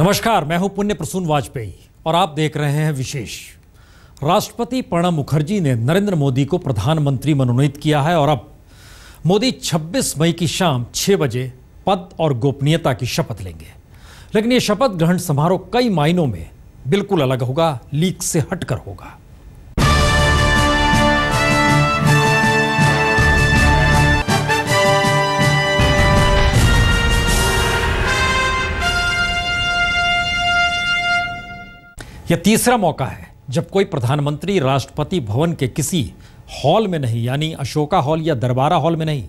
नमस्कार, मैं हूं पुण्य प्रसून वाजपेयी और आप देख रहे हैं विशेष। राष्ट्रपति प्रणब मुखर्जी ने नरेंद्र मोदी को प्रधानमंत्री मनोनीत किया है और अब मोदी 26 मई की शाम 6 बजे पद और गोपनीयता की शपथ लेंगे। लेकिन यह शपथ ग्रहण समारोह कई मायनों में बिल्कुल अलग होगा, लीक से हटकर होगा। यह तीसरा मौका है जब कोई प्रधानमंत्री राष्ट्रपति भवन के किसी हॉल में नहीं, यानी अशोका हॉल या दरबारा हॉल में नहीं,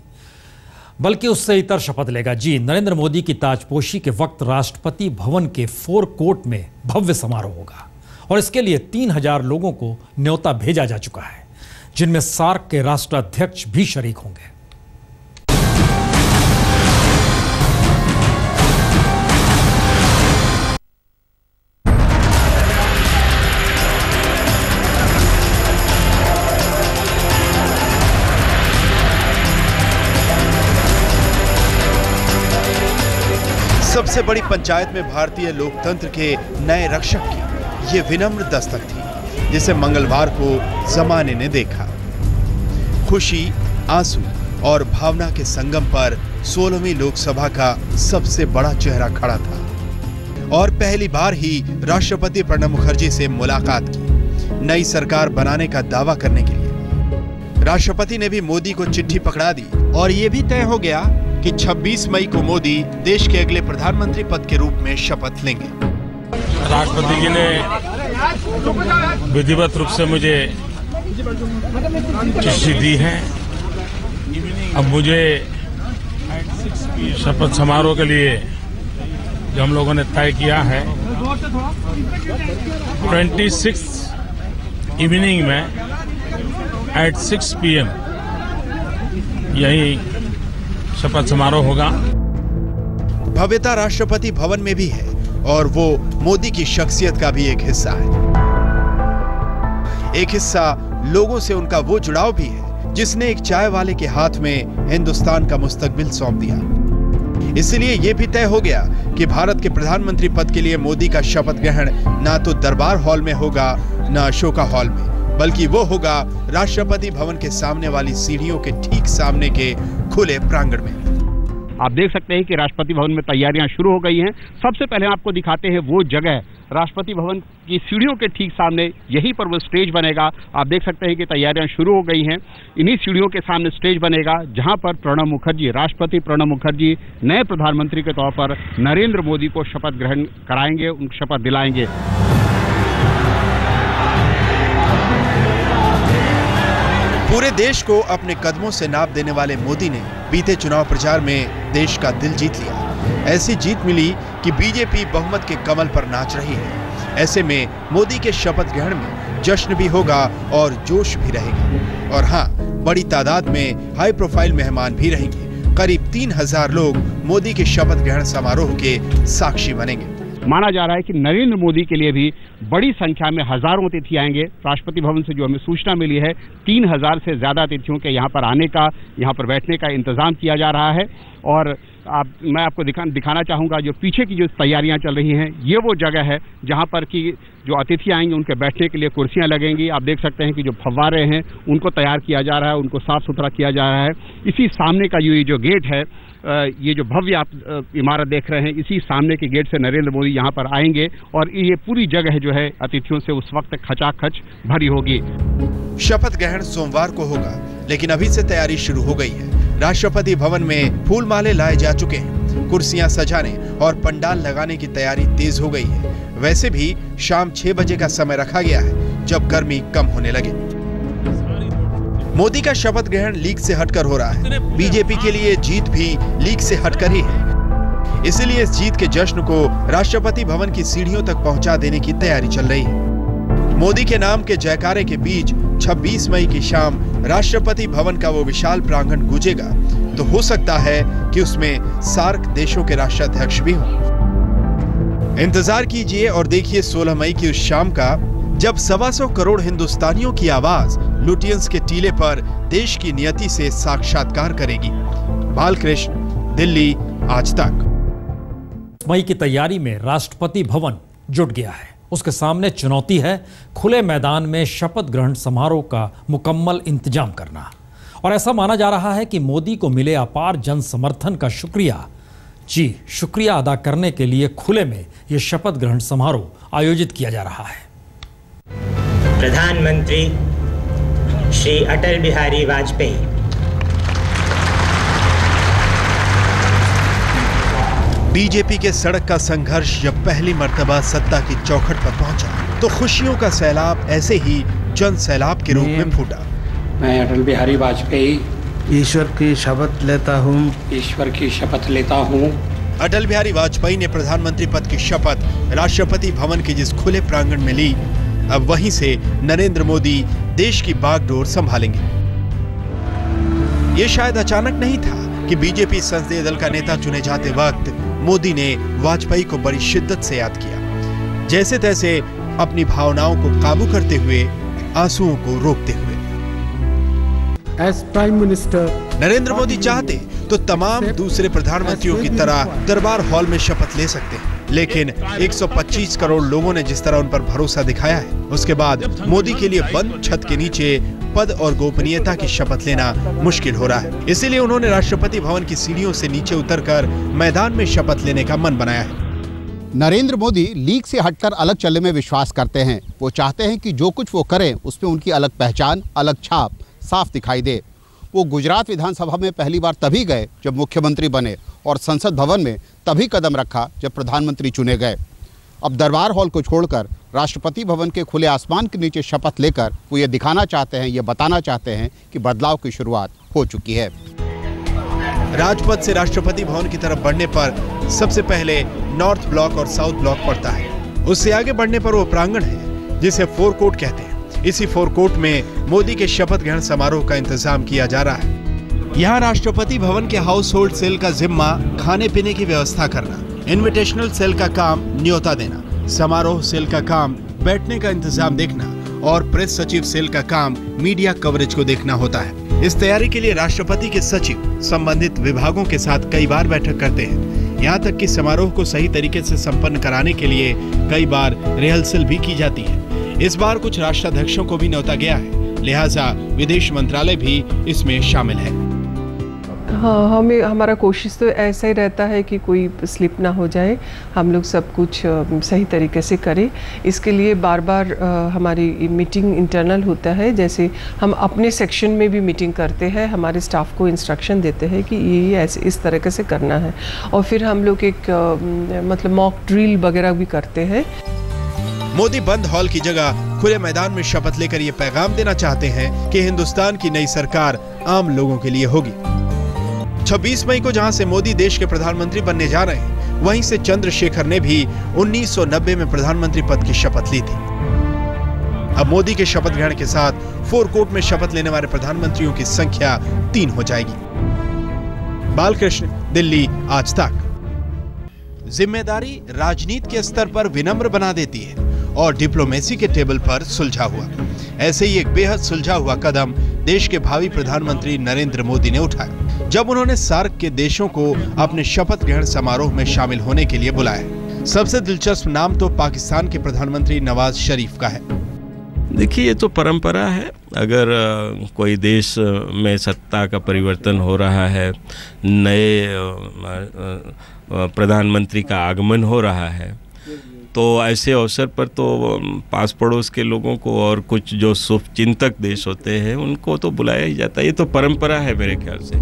बल्कि उससे इतर शपथ लेगा। जी, नरेंद्र मोदी की ताजपोशी के वक्त राष्ट्रपति भवन के फोर कोर्ट में भव्य समारोह होगा और इसके लिए 3000 लोगों को न्योता भेजा जा चुका है, जिनमें सार्क के राष्ट्राध्यक्ष भी शरीक होंगे। सबसे बड़ी पंचायत में भारतीय लोकतंत्र के नए रक्षक की ये विनम्र दस्तक थी, जिसे मंगलवार को जमाने ने देखा। खुशी, आंसू और भावना के संगम पर 16वीं लोकसभा का सबसे बड़ा चेहरा खड़ा था और पहली बार ही राष्ट्रपति प्रणब मुखर्जी से मुलाकात की, नई सरकार बनाने का दावा करने के लिए। राष्ट्रपति ने भी मोदी को चिट्ठी पकड़ा दी और ये भी तय हो गया कि 26 मई को मोदी देश के अगले प्रधानमंत्री पद के रूप में शपथ लेंगे। राष्ट्रपति जी ने विधिवत रूप से मुझे चिट्ठी दी है। अब मुझे शपथ समारोह के लिए जो हम लोगों ने तय किया है 26 इवनिंग में at 6 PM यही शपथ समारोह होगा। भव्यता राष्ट्रपति भवन में भी है और वो मोदी की शख्सियत का भी एक हिस्सा है। एक हिस्सा लोगों से उनका वो जुड़ाव भी है जिसने एक चाय वाले के हाथ में हिंदुस्तान का मुस्तकबिल सौंप दिया। इसलिए ये भी तय हो गया कि भारत के प्रधानमंत्री पद के लिए मोदी का शपथ ग्रहण ना तो दरबार हॉल में होगा, ना अशोका हॉल में, बल्कि वो होगा राष्ट्रपति भवन के सामने वाली सीढ़ियों के ठीक सामने के खुले प्रांगण में। आप देख सकते हैं कि राष्ट्रपति भवन में तैयारियां शुरू हो गई हैं। सबसे पहले आपको दिखाते हैं वो जगह, राष्ट्रपति भवन की सीढ़ियों के ठीक सामने, यहीं पर वो स्टेज बनेगा। आप देख सकते हैं कि तैयारियां शुरू हो गई हैं। इन्हीं सीढ़ियों के सामने स्टेज बनेगा जहां पर प्रणब मुखर्जी, राष्ट्रपति प्रणब मुखर्जी नए प्रधानमंत्री के तौर पर नरेंद्र मोदी को शपथ ग्रहण कराएंगे, उनको शपथ दिलाएंगे। पूरे देश को अपने कदमों से नाप देने वाले मोदी ने बीते चुनाव प्रचार में देश का दिल जीत लिया। ऐसी जीत मिली कि बीजेपी बहुमत के कमल पर नाच रही है। ऐसे में मोदी के शपथ ग्रहण में जश्न भी होगा और जोश भी रहेगा। और हाँ, बड़ी तादाद में हाई प्रोफाइल मेहमान भी रहेंगे। करीब 3000 लोग मोदी के शपथ ग्रहण समारोह के साक्षी बनेंगे। माना जा रहा है कि नरेंद्र मोदी के लिए भी बड़ी संख्या में हजारों अतिथि आएंगे। राष्ट्रपति भवन से जो हमें सूचना मिली है 3000 से ज्यादा अतिथियों के यहाँ पर आने का, यहाँ पर बैठने का इंतजाम किया जा रहा है। और मैं आपको दिखाना चाहूँगा जो पीछे की जो तैयारियां चल रही हैं, ये वो जगह है जहाँ पर कि जो अतिथि आएंगे उनके बैठने के लिए कुर्सियां लगेंगी। आप देख सकते हैं कि जो फव्वारे हैं उनको तैयार किया जा रहा है, उनको साफ सुथरा किया जा रहा है। इसी सामने का ये जो गेट है, ये जो भव्य आप इमारत देख रहे हैं, इसी सामने के गेट से नरेंद्र मोदी यहाँ पर आएंगे और ये पूरी जगह जो है अतिथियों से उस वक्त खचाखच भरी होगी। शपथ ग्रहण सोमवार को होगा, लेकिन अभी से तैयारी शुरू हो गई है। राष्ट्रपति भवन में फूल माले लाए जा चुके हैं। कुर्सियां सजाने और पंडाल लगाने की तैयारी तेज हो गई है। वैसे भी शाम 6 बजे का समय रखा गया है, जब गर्मी कम होने लगे। मोदी का शपथ ग्रहण लीक से हटकर हो रहा है। बीजेपी के लिए जीत भी लीक से हटकर ही है। इसलिए इस जीत के जश्न को राष्ट्रपति भवन की सीढ़ियों तक पहुंचा देने की तैयारी चल रही है। मोदी के नाम के जयकारे के बीच 26 मई की शाम राष्ट्रपति भवन का वो विशाल प्रांगण गूंजेगा, तो हो सकता है कि उसमें सार्क देशों के राष्ट्राध्यक्ष भी हों। इंतजार कीजिए और देखिए 16 मई की उस शाम का, जब 125 करोड़ हिंदुस्तानियों की आवाज लुटियंस के टीले पर देश की नियति से साक्षात्कार करेगी। बालकृष्ण, दिल्ली, आज तक। मई की तैयारी में राष्ट्रपति भवन जुट गया है। उसके सामने चुनौती है खुले मैदान में शपथ ग्रहण समारोह का मुकम्मल इंतजाम करना। और ऐसा माना जा रहा है कि मोदी को मिले अपार जन समर्थन का शुक्रिया अदा करने के लिए खुले में यह शपथ ग्रहण समारोह आयोजित किया जा रहा है। प्रधानमंत्री श्री अटल बिहारी वाजपेयी बीजेपी के सड़क का संघर्ष जब पहली मर्तबा सत्ता की चौखट पर पहुंचा तो खुशियों का सैलाब ऐसे ही जन सैलाब के रूप में फूटा। मैं अटल बिहारी वाजपेयी ईश्वर की शपथ लेता हूँ। ईश्वर की शपथ लेता हूँ। अटल बिहारी वाजपेयी ने प्रधानमंत्री पद की शपथ राष्ट्रपति भवन के जिस खुले प्रांगण में ली, अब वहीं से नरेंद्र मोदी देश की बागडोर संभालेंगे। ये शायद अचानक नहीं था कि बीजेपी संसदीय दल का नेता चुने जाते वक्त मोदी ने वाजपेयी को बड़ी शिद्दत से याद किया, जैसे तैसे अपनी भावनाओं को काबू करते हुए, आंसुओं को रोकते हुए। As prime minister Narendra Modi चाहते तो तमाम दूसरे प्रधानमंत्रियों की तरह दरबार हॉल में शपथ ले सकते हैं, लेकिन 125 करोड़ लोगों ने जिस तरह उन पर भरोसा दिखाया है, उसके बाद मोदी के लिए बंद छत के नीचे पद और गोपनीयता की शपथ लेना मुश्किल हो रहा है। इसीलिए उन्होंने राष्ट्रपति भवन की सीढ़ियों से नीचे उतरकर मैदान में शपथ लेने का मन बनाया है। नरेंद्र मोदी लीग से हटकर अलग चलने में विश्वास करते हैं। वो चाहते हैं कि जो कुछ वो करें उसमें उनकी अलग पहचान, अलग छाप साफ दिखाई दे। वो गुजरात विधानसभा में पहली बार तभी गए जब मुख्यमंत्री बने और संसद भवन में तभी कदम रखा जब प्रधानमंत्री चुने गए। अब दरबार हॉल को छोड़कर राष्ट्रपति भवन के खुले आसमान के नीचे शपथ लेकर वो ये दिखाना चाहते हैं, ये बताना चाहते हैं कि बदलाव की शुरुआत हो चुकी है। राजपथ से राष्ट्रपति भवन की तरफ बढ़ने पर सबसे पहले नॉर्थ ब्लॉक और साउथ ब्लॉक पड़ता है। उससे आगे बढ़ने पर वो प्रांगण है जिसे फोर कोर्ट कहते हैं। इसी फोर कोर्ट में मोदी के शपथ ग्रहण समारोह का इंतजाम किया जा रहा है। यहाँ राष्ट्रपति भवन के हाउस होल्ड सेल का जिम्मा खाने पीने की व्यवस्था करना, इन्विटेशनल सेल का काम न्योता देना, समारोह सेल का काम बैठने का इंतजाम देखना और प्रेस सचिव सेल का काम मीडिया कवरेज को देखना होता है। इस तैयारी के लिए राष्ट्रपति के सचिव संबंधित विभागों के साथ कई बार बैठक करते हैं। यहाँ तक कि समारोह को सही तरीके से संपन्न कराने के लिए कई बार रिहर्सल भी की जाती है। इस बार कुछ राष्ट्राध्यक्षों को भी न्योता गया है, लिहाजा विदेश मंत्रालय भी इसमें शामिल है। हाँ, हमारा कोशिश तो ऐसा ही रहता है कि कोई स्लिप ना हो जाए, हम लोग सब कुछ सही तरीके से करें। इसके लिए बार बार हमारी मीटिंग इंटरनल होता है, जैसे हम अपने सेक्शन में भी मीटिंग करते हैं, हमारे स्टाफ को इंस्ट्रक्शन देते हैं कि ये ऐसे इस तरीके से करना है, और फिर हम लोग एक मतलब मॉक ड्रिल वगैरह भी करते हैं। मोदी बंद हॉल की जगह खुले मैदान में शपथ लेकर ये पैगाम देना चाहते हैं कि हिंदुस्तान की नई सरकार आम लोगों के लिए होगी। 26 मई को जहां से मोदी देश के प्रधानमंत्री बनने जा रहे हैं, वहीं से चंद्रशेखर ने भी 1990 में प्रधानमंत्री पद की शपथ ली थी। अब मोदी के शपथ ग्रहण के साथ फोर कोर्ट में शपथ लेने वाले प्रधानमंत्रियों की संख्या 3 हो जाएगी। बालकृष्ण, दिल्ली, आज तक। जिम्मेदारी राजनीति के स्तर पर विनम्र बना देती है और डिप्लोमेसी के टेबल पर सुलझा हुआ। ऐसे ही एक बेहद सुलझा हुआ कदम देश के भावी प्रधानमंत्री नरेंद्र मोदी ने उठाया जब उन्होंने सार्क के देशों को अपने शपथ ग्रहण समारोह में शामिल होने के लिए बुलाया। सबसे दिलचस्प नाम तो पाकिस्तान के प्रधानमंत्री नवाज शरीफ का है। देखिए, ये तो परंपरा है। अगर कोई देश में सत्ता का परिवर्तन हो रहा है, नए प्रधानमंत्री का आगमन हो रहा है, तो ऐसे अवसर पर तो पास पड़ोस के लोगों को और कुछ जो शुभचिंतक देश होते हैं उनको तो बुलाया ही जाता है। ये तो परंपरा है मेरे ख्याल से।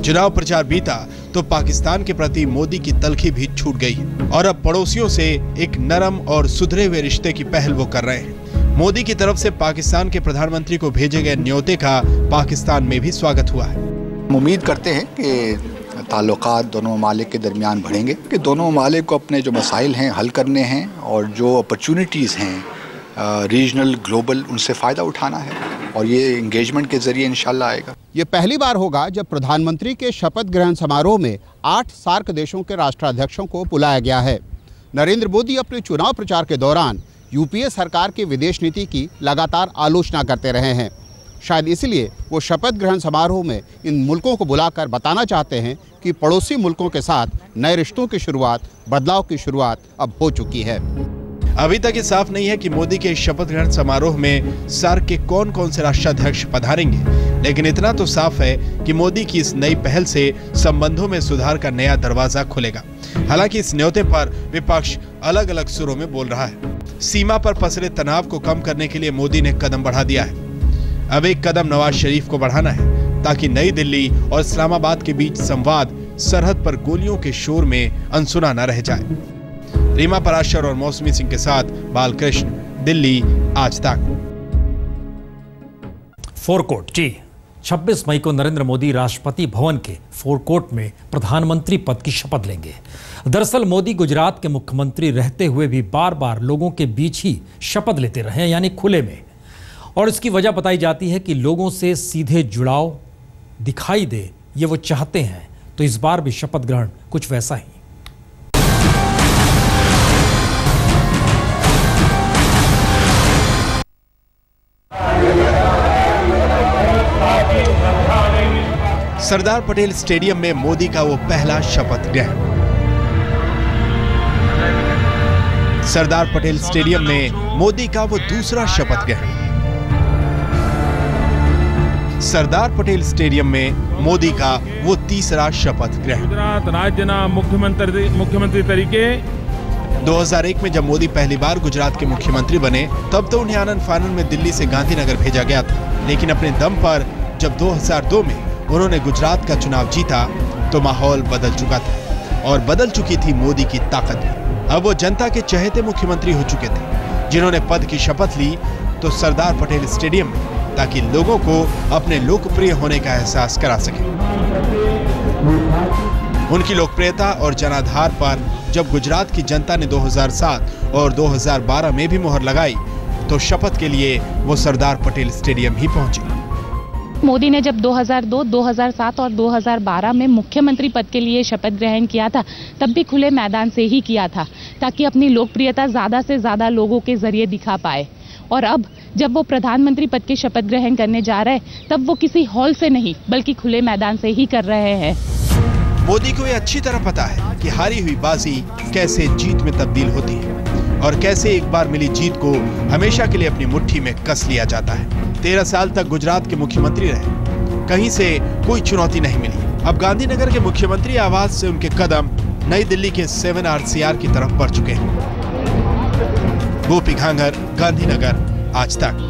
चुनाव प्रचार बीता तो पाकिस्तान के प्रति मोदी की तलखी भी छूट गई और अब पड़ोसियों से एक नरम और सुधरे हुए रिश्ते की पहल वो कर रहे हैं। मोदी की तरफ से पाकिस्तान के प्रधानमंत्री को भेजे गए न्योते का पाकिस्तान में भी स्वागत हुआ है। उम्मीद करते हैं कि ताल्लुकात दोनों ममालिक के दरमियान बढ़ेंगे, कि दोनों ममालिक को अपने जो मसाइल हैं हल करने हैं और जो अपॉर्चुनिटीज़ हैं रीजनल ग्लोबल, उनसे फ़ायदा उठाना है और ये इंगेजमेंट के ज़रिए इंशाल्लाह आएगा। ये पहली बार होगा जब प्रधानमंत्री के शपथ ग्रहण समारोह में 8 सार्क देशों के राष्ट्राध्यक्षों को बुलाया गया है। नरेंद्र मोदी अपने चुनाव प्रचार के दौरान यूपीए सरकार की विदेश नीति की लगातार आलोचना करते रहे हैं। शायद इसलिए वो शपथ ग्रहण समारोह में इन मुल्कों को बुलाकर बताना चाहते हैं कि पड़ोसी मुल्कों के साथ नए रिश्तों की शुरुआत, बदलाव की शुरुआत अब हो चुकी है। अभी तक ये साफ नहीं है कि मोदी के शपथ ग्रहण समारोह में सार्क के कौन कौन से राष्ट्राध्यक्ष पधारेंगे, लेकिन इतना तो साफ है कि मोदी की इस नई पहल से संबंधों में सुधार का नया दरवाजा खुलेगा। हालांकि इस न्योते पर विपक्ष अलग अलग सुरों में बोल रहा है। सीमा पर पसरे तनाव को कम करने के लिए मोदी ने कदम बढ़ा दिया है। अब एक कदम नवाज शरीफ को बढ़ाना है ताकि नई दिल्ली और इस्लामाबाद के बीच संवाद सरहद पर गोलियों के शोर में अनसुना न रह जाए। रीमा पराशर और मौसमी सिंह के साथ बालकृष्ण, दिल्ली आज तक। फोरकोट जी, 26 मई को नरेंद्र मोदी राष्ट्रपति भवन के फोरकोट में प्रधानमंत्री पद की शपथ लेंगे। दरअसल मोदी गुजरात के मुख्यमंत्री रहते हुए भी बार बार लोगों के बीच ही शपथ लेते रहे, यानी खुले में। और इसकी वजह बताई जाती है कि लोगों से सीधे जुड़ाव दिखाई दे, ये वो चाहते हैं। तो इस बार भी शपथ ग्रहण कुछ वैसा ही। सरदार पटेल स्टेडियम में मोदी का वो पहला शपथ ग्रहण। सरदार पटेल स्टेडियम में मोदी का वो दूसरा शपथ ग्रहण। सरदार पटेल स्टेडियम में मोदी का वो तीसरा शपथ ग्रहण। गुजरात राज्यना मुख्यमंत्री तरीके 2001 में जब मोदी पहली बार गुजरात के मुख्यमंत्री बने, तब तो उन्हें आनन फानन में दिल्ली से गांधीनगर भेजा गया था। लेकिन अपने दम पर जब 2002 में उन्होंने गुजरात का चुनाव जीता, तो माहौल बदल चुका था और बदल चुकी थी मोदी की ताकत भी। अब वो जनता के चहेते मुख्यमंत्री हो चुके थे, जिन्होंने पद की शपथ ली तो सरदार पटेल स्टेडियम में, ताकि लोगों को अपने लोकप्रिय होने का एहसास करा सके। उनकी लोकप्रियता और जनाधार पर जब गुजरात की जनता ने 2007 और 2012 में भी मुहर लगाई, तो शपथ के लिए वो सरदार पटेल स्टेडियम ही पहुंचे। मोदी ने जब 2002, 2007 और 2012 में मुख्यमंत्री पद के लिए शपथ ग्रहण किया था, तब भी खुले मैदान से ही किया था, ताकि अपनी लोकप्रियता ज़्यादा से ज़्यादा लोगों के जरिए दिखा पाए। और अब जब वो प्रधानमंत्री पद की शपथ ग्रहण करने जा रहे हैं, तब वो किसी हॉल से नहीं बल्कि खुले मैदान से ही कर रहे हैं। मोदी को ये अच्छी तरह पता है कि हारी हुई बाजी कैसे जीत में तब्दील होती है और कैसे एक बार मिली जीत को हमेशा के लिए अपनी मुट्ठी में कस लिया जाता है। 13 साल तक गुजरात के मुख्यमंत्री रहे, कहीं से कोई चुनौती नहीं मिली। अब गांधीनगर के मुख्यमंत्री आवास से उनके कदम नई दिल्ली के 7 RCR की तरफ बढ़ चुके हैं। गोपी घांगर, गांधीनगर, आज तक।